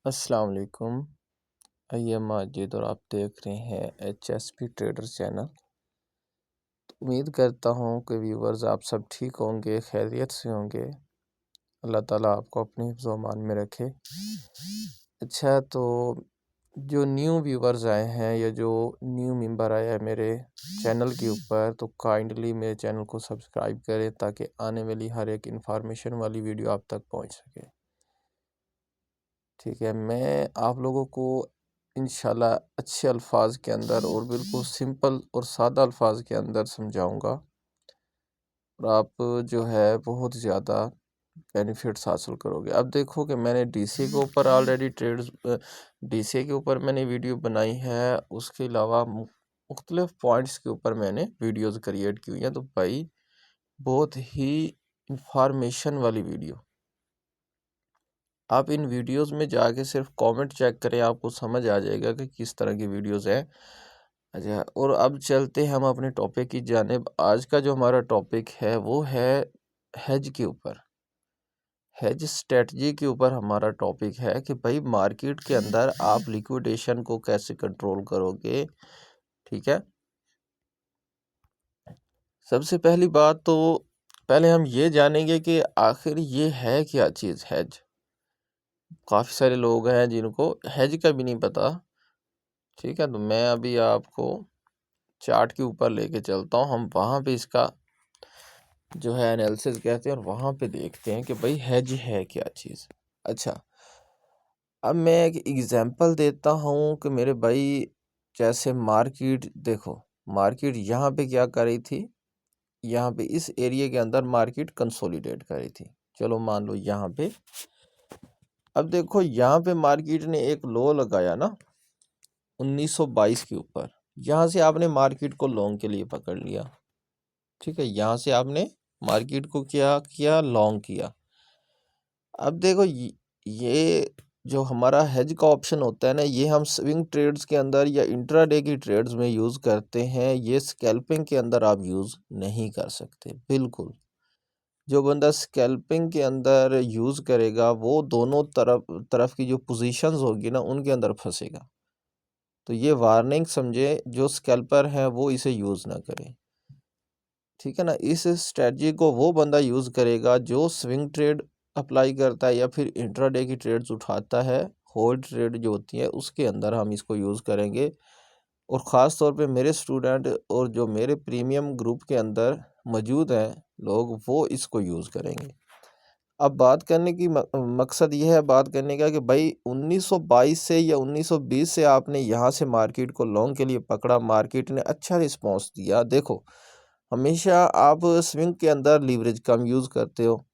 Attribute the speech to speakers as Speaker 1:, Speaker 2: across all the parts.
Speaker 1: अस्सलाम वालेकुम। मैं माजिद और आप देख रहे हैं HSP ट्रेडर चैनल। उम्मीद करता हूँ कि व्यूवर्स आप सब ठीक होंगे, खैरियत से होंगे। अल्लाह ताला आपको अपने हिफ्ज़ व अमान में रखे। अच्छा, तो जो न्यू व्यूवर्स आए हैं या जो न्यू मेंबर आया है मेरे चैनल के ऊपर, तो काइंडली मेरे चैनल को सब्सक्राइब करें ताकि आने वाली हर एक इंफॉर्मेशन वाली वीडियो आप तक पहुँच सके। ठीक है, मैं आप लोगों को इंशाल्लाह अच्छे अल्फाज के अंदर और बिल्कुल सिंपल और सादा अल्फाज के अंदर समझाऊंगा और आप जो है बहुत ज़्यादा बेनिफिट्स हासिल करोगे। अब देखो कि मैंने डीसी के ऊपर ऑलरेडी डीसी के ऊपर मैंने वीडियो बनाई है, उसके अलावा मुख्तलिफ पॉइंट्स के ऊपर मैंने वीडियोस क्रिएट की हुई हैं। तो भाई बहुत ही इंफॉर्मेशन वाली वीडियो, आप इन वीडियोस में जाके सिर्फ कमेंट चेक करें, आपको समझ आ जाएगा कि किस तरह की वीडियोस हैं। अच्छा, और अब चलते हैं हम अपने टॉपिक की जानिब। आज का जो हमारा टॉपिक है वो है हेज के ऊपर, हेज स्ट्रेटजी के ऊपर हमारा टॉपिक है कि भाई मार्केट के अंदर आप लिक्विडेशन को कैसे कंट्रोल करोगे। ठीक है, सबसे पहली बात तो पहले हम ये जानेंगे कि आखिर ये है क्या चीज़ हेज। काफ़ी सारे लोग हैं जिनको हेज का भी नहीं पता। ठीक है, तो मैं अभी आपको चार्ट के ऊपर लेके चलता हूँ, हम वहाँ पे इसका जो है एनालिसिस कहते हैं और वहाँ पे देखते हैं कि भाई हेज है क्या चीज़। अच्छा, अब मैं एक एग्जांपल देता हूँ कि मेरे भाई जैसे मार्केट देखो, मार्केट यहाँ पे क्या कर रही थी, यहाँ पे इस एरिया के अंदर मार्केट कंसोलिडेट कर रही थी। चलो मान लो यहाँ पे, अब देखो यहाँ पे मार्केट ने एक लो लगाया ना 1922 के ऊपर, यहाँ से आपने मार्केट को लॉन्ग के लिए पकड़ लिया। ठीक है, यहाँ से आपने मार्केट को क्या किया, लॉन्ग किया। अब देखो ये जो हमारा हेज का ऑप्शन होता है ना, ये हम स्विंग ट्रेड्स के अंदर या इंट्राडे की ट्रेड्स में यूज़ करते हैं। ये स्कैल्पिंग के अंदर आप यूज़ नहीं कर सकते बिल्कुल। जो बंदा स्कैल्पिंग के अंदर यूज़ करेगा वो दोनों तरफ की जो पोजीशंस होगी ना उनके अंदर फंसेगा। तो ये वार्निंग समझे, जो स्कैल्पर है वो इसे यूज़ ना करें। ठीक है ना, इस स्ट्रेटजी को वो बंदा यूज़ करेगा जो स्विंग ट्रेड अप्लाई करता है या फिर इंट्राडे की ट्रेड्स उठाता है। होल्ड ट्रेड जो होती है उसके अंदर हम इसको यूज़ करेंगे, और ख़ास तौर पे मेरे स्टूडेंट और जो मेरे प्रीमियम ग्रुप के अंदर मौजूद हैं लोग, वो इसको यूज़ करेंगे। अब बात करने की मकसद ये है बात करने का कि भाई 1922 से या 1920 से आपने यहाँ से मार्केट को लॉन्ग के लिए पकड़ा, मार्केट ने अच्छा रिस्पॉन्स दिया। देखो, हमेशा आप स्विंग के अंदर लीवरेज कम यूज़ करते हो,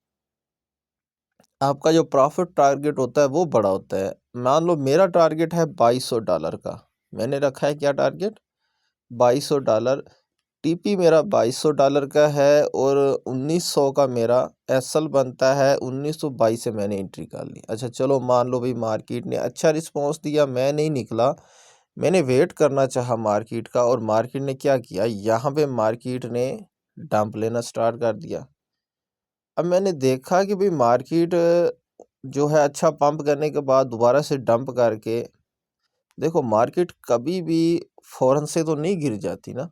Speaker 1: आपका जो प्रॉफिट टारगेट होता है वो बड़ा होता है। मान लो मेरा टारगेट है $2200 का, मैंने रखा है क्या टारगेट, $2200। टीपी मेरा $2200 का है और 1900 का मेरा एसएल बनता है। 1922 से मैंने एंट्री कर ली। अच्छा चलो मान लो भाई मार्केट ने अच्छा रिस्पॉन्स दिया, मैं नहीं निकला, मैंने वेट करना चाहा मार्केट का, और मार्केट ने क्या किया, यहाँ पे मार्केट ने डंप लेना स्टार्ट कर दिया। अब मैंने देखा कि भाई मार्केट जो है अच्छा पंप करने के बाद दोबारा से डंप करके, देखो मार्केट कभी भी फौरन से तो नहीं गिर जाती ना।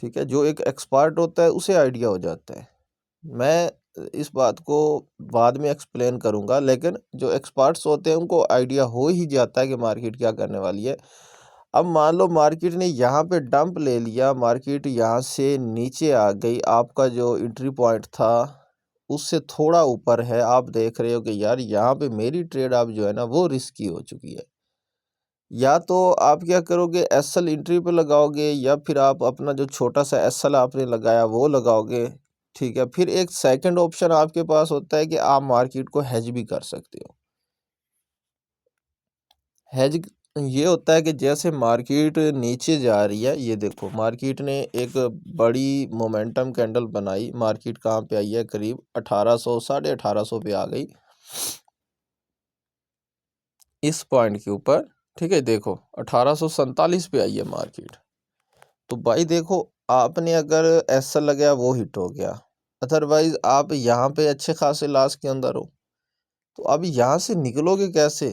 Speaker 1: ठीक है, जो एक एक्सपर्ट होता है उसे आइडिया हो जाता है। मैं इस बात को बाद में एक्सप्लेन करूंगा, लेकिन जो एक्सपर्ट्स होते हैं उनको आइडिया हो ही जाता है कि मार्केट क्या करने वाली है। अब मान लो मार्केट ने यहाँ पे डंप ले लिया, मार्केट यहाँ से नीचे आ गई, आपका जो एंट्री पॉइंट था उससे थोड़ा ऊपर है, आप देख रहे हो कि यार यहाँ पे मेरी ट्रेड आप जो है ना वो रिस्की हो चुकी है। या तो आप क्या करोगे, एसएल एंट्री पे लगाओगे, या फिर आप अपना जो छोटा सा एसएल आपने लगाया वो लगाओगे। ठीक है, फिर एक सेकंड ऑप्शन आपके पास होता है कि आप मार्केट को हेज भी कर सकते हो। हेज ये होता है कि जैसे मार्केट नीचे जा रही है, ये देखो मार्केट ने एक बड़ी मोमेंटम कैंडल बनाई, मार्केट कहाँ पे आई है, करीब 1800 1850 पे आ गई इस पॉइंट के ऊपर। ठीक है, देखो 1847 पे आई है मार्केट। तो भाई देखो, आपने अगर ऐसा लगाया वो हिट हो गया, अदरवाइज आप यहाँ पे अच्छे खासे लॉस के अंदर हो। तो अब यहाँ से निकलोगे कैसे?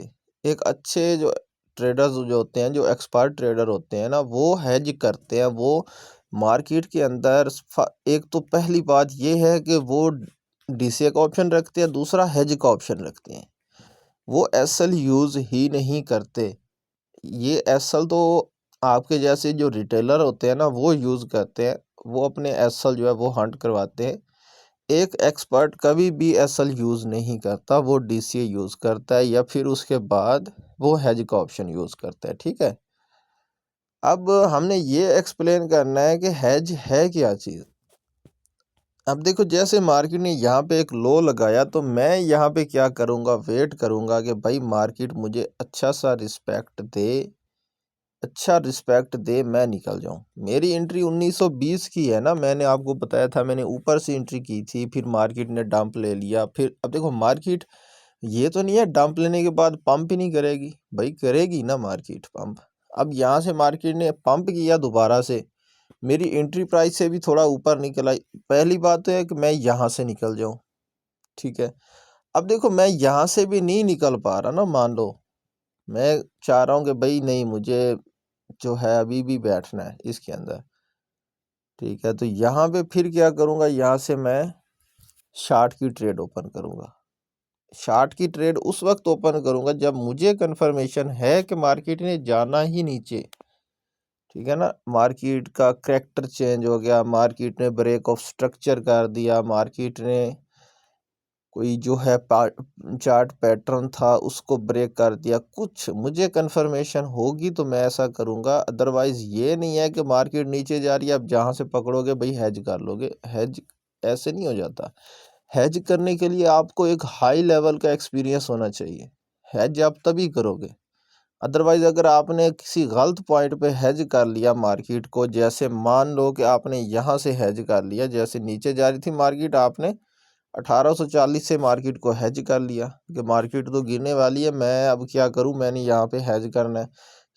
Speaker 1: एक अच्छे जो ट्रेडर्स जो होते हैं, जो एक्सपर्ट ट्रेडर होते हैं ना, वो हेज करते हैं। वो मार्केट के अंदर एक तो पहली बात ये है कि वो डीसीए का ऑप्शन रखते हैं, दूसरा हेज का ऑप्शन रखते हैं। वो एसएल यूज़ ही नहीं करते। ये एसएल तो आपके जैसे जो रिटेलर होते हैं ना, वो यूज़ करते हैं। वो अपने एसएल जो है वो हंट करवाते हैं। एक एक्सपर्ट कभी भी एसएल यूज़ नहीं करता, वो डीसीए यूज़ करता है या फिर उसके बाद वो हेज का ऑप्शन यूज़ करता है, ठीक है? अब हमने ये एक्सप्लेन करना है कि हेज है क्या चीज़। अब देखो, जैसे मार्केट ने यहाँ पे एक लो लगाया तो मैं यहाँ पे क्या करूँगा, वेट करूँगा कि भाई मार्केट मुझे अच्छा सा रिस्पेक्ट दे, मैं निकल जाऊँ। मेरी एंट्री 1920 की है ना, मैंने आपको बताया था, मैंने ऊपर से एंट्री की थी, फिर मार्केट ने डंप ले लिया। फिर अब देखो, मार्केट ये तो नहीं है डंप लेने के बाद पंप ही नहीं करेगी, भाई करेगी ना मार्केट पंप। अब यहाँ से मार्केट ने पंप किया दोबारा से, मेरी एंट्री प्राइस से भी थोड़ा ऊपर निकल आई। पहली बात तो है कि मैं यहाँ से निकल जाऊँ, ठीक है। अब देखो, मैं यहाँ से भी नहीं निकल पा रहा ना, मान लो मैं चाह रहा हूँ कि भाई नहीं, मुझे जो है अभी भी बैठना है इसके अंदर, ठीक है। तो यहाँ पे फिर क्या करूँगा, यहाँ से मैं शार्ट की ट्रेड ओपन करूँगा। शार्ट की ट्रेड उस वक्त ओपन करूँगा जब मुझे कंफर्मेशन है कि मार्केट ने जाना ही नीचे, ठीक है ना। मार्केट का करैक्टर चेंज हो गया, मार्केट ने ब्रेक ऑफ स्ट्रक्चर कर दिया, मार्केट ने कोई जो है चार्ट पैटर्न था उसको ब्रेक कर दिया, कुछ मुझे कंफर्मेशन होगी तो मैं ऐसा करूँगा। अदरवाइज़ ये नहीं है कि मार्केट नीचे जा रही है, अब जहाँ से पकड़ोगे भाई हेज कर लोगे। हेज ऐसे नहीं हो जाता। हेज करने के लिए आपको एक हाई लेवल का एक्सपीरियंस होना चाहिए। हेज आप तभी करोगे। अदरवाइज़ अगर आपने किसी गलत पॉइंट पे हेज कर लिया मार्केट को, जैसे मान लो कि आपने यहाँ से हेज कर लिया, जैसे नीचे जा रही थी मार्केट, आपने 1840 से मार्केट को हेज कर लिया कि मार्केट तो गिरने वाली है, मैं अब क्या करूं, मैंने यहाँ पे हेज करना है।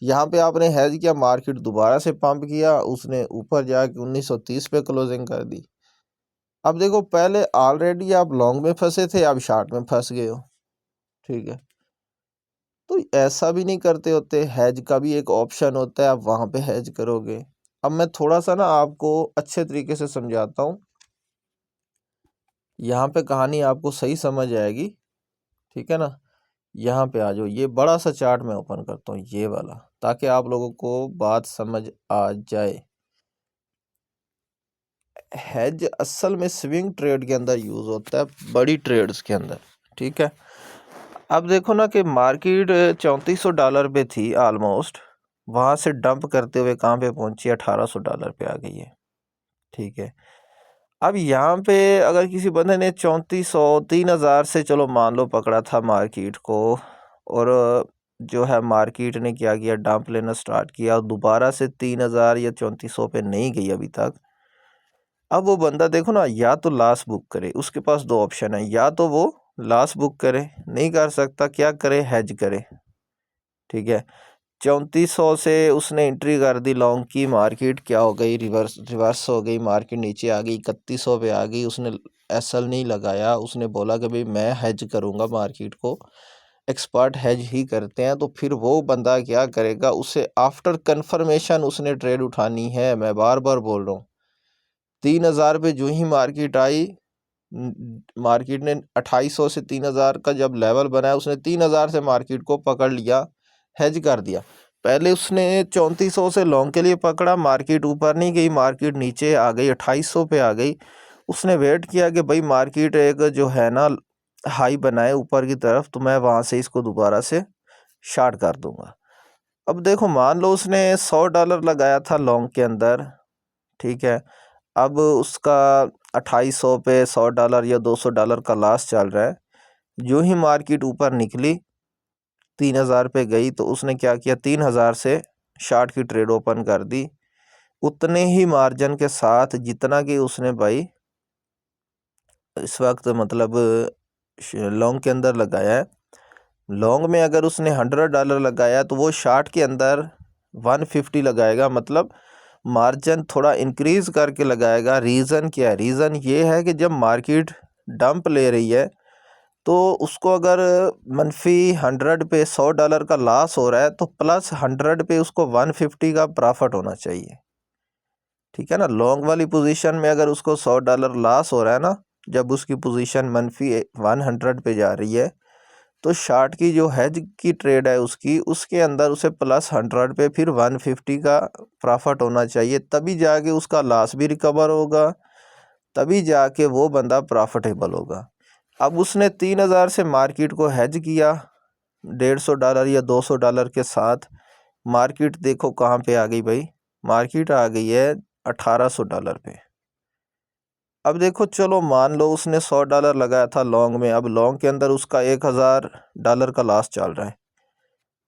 Speaker 1: यहाँ पे आपने हेज किया, मार्केट दोबारा से पंप किया, उसने ऊपर जाके 1930 पे क्लोजिंग कर दी। अब देखो, पहले ऑलरेडी आप लॉन्ग में फंसे थे, अब शॉर्ट में फंस गए हो, ठीक है। तो ऐसा भी नहीं करते होते, हेज का भी एक ऑप्शन होता है, आप वहाँ पे हेज करोगे। अब मैं थोड़ा सा ना आपको अच्छे तरीके से समझाता हूँ, यहाँ पे कहानी आपको सही समझ आएगी, ठीक है ना। यहाँ पे आ जाओ, ये बड़ा सा चार्ट मैं ओपन करता हूँ, ये वाला, ताकि आप लोगों को बात समझ आ जाए। हेज असल में स्विंग ट्रेड के अंदर यूज होता है, बड़ी ट्रेड्स के अंदर, ठीक है। अब देखो ना कि मार्केट $3400 पे थी ऑलमोस्ट, वहाँ से डंप करते हुए कहाँ पे पहुंची, $1800 पे आ गई है, ठीक है। अब यहाँ पे अगर किसी बंदे ने 3400 3000 से चलो मान लो पकड़ा था मार्केट को, और जो है मार्केट ने क्या किया, डंप लेना स्टार्ट किया, और दोबारा से 3000 या 3400 पे नहीं गई अभी तक। अब वो बंदा देखो ना, या तो लॉस बुक करे, उसके पास दो ऑप्शन है, या तो वो लॉस बुक करे, नहीं कर सकता, क्या करे, हेज करे, ठीक है। 3400 से उसने एंट्री कर दी लॉन्ग की, मार्केट क्या हो गई, रिवर्स हो गई, मार्केट नीचे आ गई, 3100 पे आ गई। उसने एसएल नहीं लगाया, उसने बोला कि भाई मैं हेज करूंगा मार्केट को, एक्सपर्ट हेज ही करते हैं। तो फिर वो बंदा क्या करेगा, उसे आफ्टर कंफर्मेशन उसने ट्रेड उठानी है। मैं बार बार बोल रहा हूँ, 3000 पे जो ही मार्केट आई, मार्केट ने 2800 से 3000 का जब लेवल बनाया, उसने 3000 से मार्केट को पकड़ लिया, हेज कर दिया। पहले उसने 3400 से लॉन्ग के लिए पकड़ा, मार्केट ऊपर नहीं गई, मार्केट नीचे आ गई, 2800 पे आ गई। उसने वेट किया कि भाई मार्केट एक जो है ना हाई बनाए ऊपर की तरफ, तो मैं वहाँ से इसको दोबारा से शार्ट कर दूंगा। अब देखो, मान लो उसने $100 लगाया था लॉन्ग के अंदर, ठीक है। अब उसका 2800 पे $100 या $200 का लॉस चल रहा है। जो ही मार्केट ऊपर निकली, 3000 पे गई, तो उसने क्या किया, 3000 से शार्ट की ट्रेड ओपन कर दी, उतने ही मार्जिन के साथ जितना कि उसने भाई इस वक्त मतलब लॉन्ग के अंदर लगाया है। लॉन्ग में अगर उसने $100 लगाया तो वो शार्ट के अंदर 150 लगाएगा, मतलब मार्जिन थोड़ा इंक्रीज करके लगाएगा। रीज़न क्या है, रीज़न ये है कि जब मार्केट डंप ले रही है तो उसको अगर मनफी 100 पे $100 का लॉस हो रहा है तो प्लस 100 पे उसको 150 का प्रॉफिट होना चाहिए, ठीक है ना। लॉन्ग वाली पोजीशन में अगर उसको $100 लॉस हो रहा है ना, जब उसकी पोजीशन मनफी 100 पे जा रही है, तो शार्ट की जो हेज की ट्रेड है उसके अंदर उसे प्लस 100 पे फिर 150 का प्रॉफिट होना चाहिए, तभी जाके उसका लॉस भी रिकवर होगा, तभी जाके वो बंदा प्रॉफिटेबल होगा। अब उसने 3000 से मार्केट को हेज किया $150 या $200 के साथ, मार्केट देखो कहाँ पे आ गई भाई, मार्केट आ गई है $1800 पे। अब देखो चलो मान लो उसने $100 लगाया था लॉन्ग में, अब लॉन्ग के अंदर उसका $1000 का लॉस चल रहा है,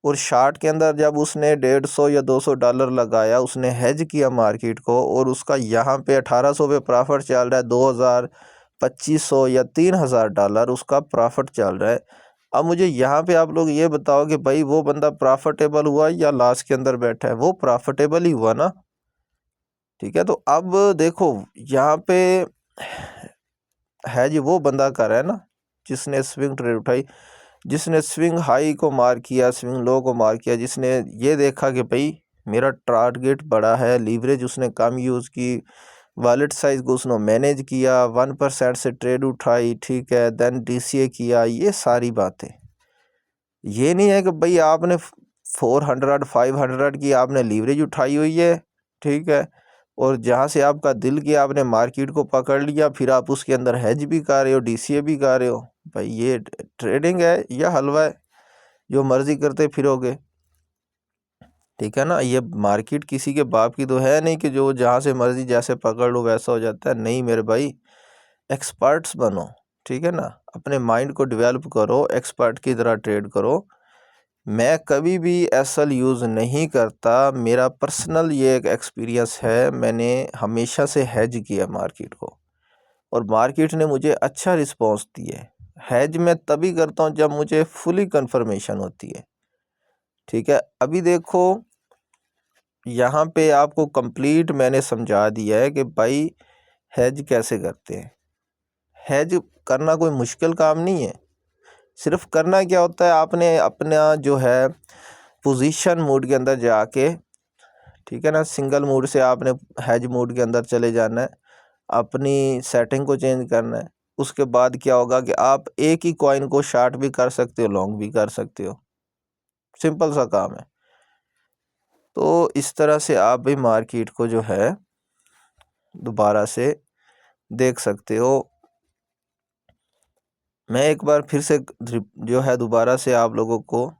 Speaker 1: और शार्ट के अंदर जब उसने 150 या $200 लगाया, उसने हेज किया मार्केट को, और उसका यहाँ पे 1800 पे प्रॉफिट चल रहा है, 2000, 2500 या $3000 उसका प्रॉफिट चल रहा है। अब मुझे यहाँ पे आप लोग ये बताओ कि भाई वो बंदा प्रॉफिटेबल हुआ या लॉस के अंदर बैठा है? वो प्रॉफिटेबल ही हुआ ना, ठीक है। तो अब देखो यहाँ पे है जी वो बंदा कर रहा है ना जिसने स्विंग ट्रेड उठाई, जिसने स्विंग हाई को मार किया, स्विंग लो को मार किया, जिसने ये देखा कि भाई मेरा टारगेट बड़ा है, लीवरेज उसने कम यूज़ की, वॉलेट साइज को उसने मैनेज किया, 1% से ट्रेड उठाई, ठीक है, देन DCA किया, ये सारी बातें। ये नहीं है कि भाई आपने 400 500 की आपने लीवरेज उठाई हुई है, ठीक है, और जहाँ से आपका दिल किया आपने मार्केट को पकड़ लिया, फिर आप उसके अंदर हेज भी कर रहे हो, DCA भी कर रहे हो। भाई ये ट्रेडिंग है या हलवा है, जो मर्जी करते फिरोगे, ठीक है ना। ये मार्केट किसी के बाप की तो है नहीं कि जो जहाँ से मर्जी जैसे पकड़ लो वैसा हो जाता है। नहीं मेरे भाई, एक्सपर्ट्स बनो, ठीक है ना, अपने माइंड को डेवलप करो, एक्सपर्ट की तरह ट्रेड करो। मैं कभी भी एसएल यूज़ नहीं करता, मेरा पर्सनल ये एक एक्सपीरियंस है, मैंने हमेशा से हेज किया मार्केट को, और मार्केट ने मुझे अच्छा रिस्पॉन्स दिया है। हेज मैं तभी करता हूँ जब मुझे फुली कंफर्मेशन होती है, ठीक है। अभी देखो यहाँ पे आपको कंप्लीट मैंने समझा दिया है कि भाई हेज कैसे करते हैं। हेज करना कोई मुश्किल काम नहीं है, सिर्फ करना क्या होता है, आपने अपना जो है पोजीशन मोड के अंदर जाके, ठीक है ना, सिंगल मोड से आपने हेज मोड के अंदर चले जाना है, अपनी सेटिंग को चेंज करना है। उसके बाद क्या होगा कि आप एक ही कॉइन को शॉर्ट भी कर सकते हो, लॉन्ग भी कर सकते हो, सिंपल सा काम है। तो इस तरह से आप भी मार्केट को जो है दोबारा से देख सकते हो। मैं एक बार फिर से जो है दोबारा से आप लोगों को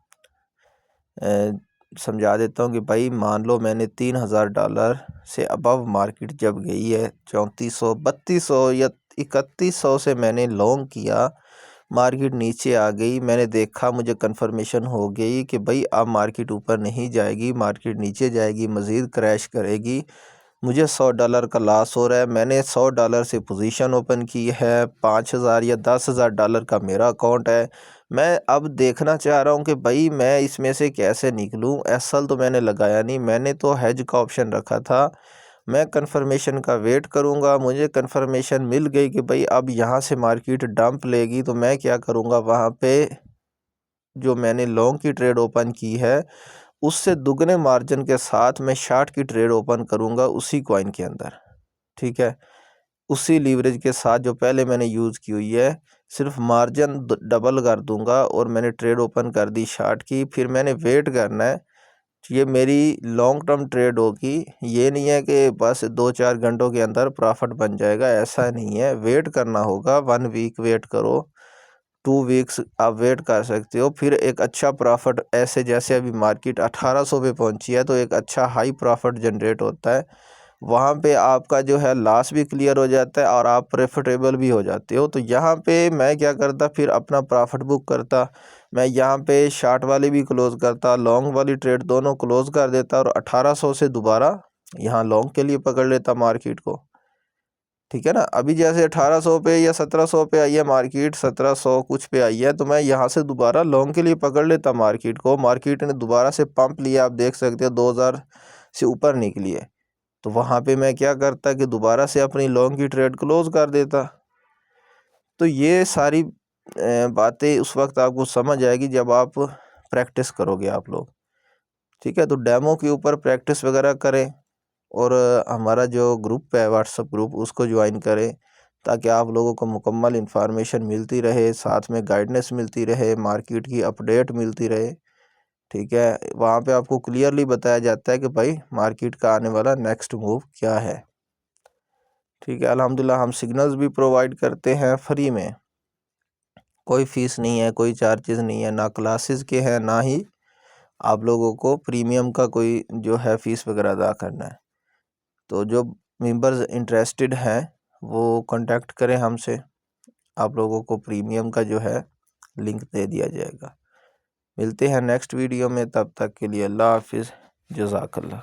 Speaker 1: समझा देता हूँ कि भाई मान लो मैंने $3000 से अबव मार्केट जब गई है 3400 3200 या 3100 से मैंने लॉन्ग किया, मार्केट नीचे आ गई, मैंने देखा, मुझे कंफर्मेशन हो गई कि भाई अब मार्केट ऊपर नहीं जाएगी, मार्केट नीचे जाएगी, मज़ीद क्रैश करेगी, मुझे $100 का लॉस हो रहा है, मैंने $100 से पोजीशन ओपन की है, 5000 या $10,000 का मेरा अकाउंट है। मैं अब देखना चाह रहा हूँ कि भाई मैं इसमें से कैसे निकलूँ। एसएल तो मैंने लगाया नहीं, मैंने तो हेज का ऑप्शन रखा था। मैं कंफर्मेशन का वेट करूँगा, मुझे कंफर्मेशन मिल गई कि भाई अब यहाँ से मार्केट डंप लेगी, तो मैं क्या करूँगा, वहाँ पे जो मैंने लॉन्ग की ट्रेड ओपन की है उससे दुगने मार्जिन के साथ मैं शॉर्ट की ट्रेड ओपन करूँगा उसी कॉइन के अंदर, ठीक है, उसी लीवरेज के साथ जो पहले मैंने यूज़ की हुई है, सिर्फ मार्जिन डबल कर दूंगा, और मैंने ट्रेड ओपन कर दी शॉर्ट की। फिर मैंने वेट करना है, ये मेरी लॉन्ग टर्म ट्रेड होगी, ये नहीं है कि बस 2-4 घंटों के अंदर प्रॉफिट बन जाएगा, ऐसा नहीं है, वेट करना होगा। 1 वीक वेट करो, 2 वीक्स आप वेट कर सकते हो, फिर एक अच्छा प्रॉफिट, ऐसे जैसे अभी मार्केट 1800 पे पहुंची है तो एक अच्छा हाई प्रॉफिट जनरेट होता है, वहाँ पे आपका जो है लॉस भी क्लियर हो जाता है और आप प्रॉफिटेबल भी हो जाते हो। तो यहाँ पे मैं क्या करता, फिर अपना प्रॉफिट बुक करता, मैं यहाँ पे शॉर्ट वाली भी क्लोज़ करता, लॉन्ग वाली ट्रेड दोनों क्लोज़ कर देता, और 1800 से दोबारा यहाँ लॉन्ग के लिए पकड़ लेता मार्केट को, ठीक है ना। अभी जैसे 1800 पे या 1700 पे आई है मार्केट, 1700 कुछ पे आई है, तो मैं यहाँ से दोबारा लॉन्ग के लिए पकड़ लेता मार्केट को। मार्केट ने दोबारा से पंप लिया, आप देख सकते हो 2000 से ऊपर निकली है, तो वहाँ पे मैं क्या करता कि दोबारा से अपनी लॉन्ग की ट्रेड क्लोज़ कर देता। तो ये सारी बातें उस वक्त आपको समझ आएगी जब आप प्रैक्टिस करोगे आप लोग, ठीक है। तो डेमो के ऊपर प्रैक्टिस वगैरह करें और हमारा जो ग्रुप है व्हाट्सएप ग्रुप उसको ज्वाइन करें, ताकि आप लोगों को मुकम्मल इन्फॉर्मेशन मिलती रहे, साथ में गाइडेंस मिलती रहे, मार्केट की अपडेट मिलती रहे, ठीक है। वहाँ पे आपको क्लियरली बताया जाता है कि भाई मार्केट का आने वाला नेक्स्ट मूव क्या है, ठीक है। अल्हम्दुलिल्लाह हम सिग्नल्स भी प्रोवाइड करते हैं फ्री में, कोई फीस नहीं है, कोई चार्जेस नहीं है, ना क्लासेस के हैं, ना ही आप लोगों को प्रीमियम का कोई जो है फीस वगैरह अदा करना है। तो जो मेंबर्स इंटरेस्टेड हैं वो कांटेक्ट करें हमसे, आप लोगों को प्रीमियम का जो है लिंक दे दिया जाएगा। मिलते हैं नेक्स्ट वीडियो में, तब तक के लिए अल्लाह हाफिज़, जज़ाकल्लाह।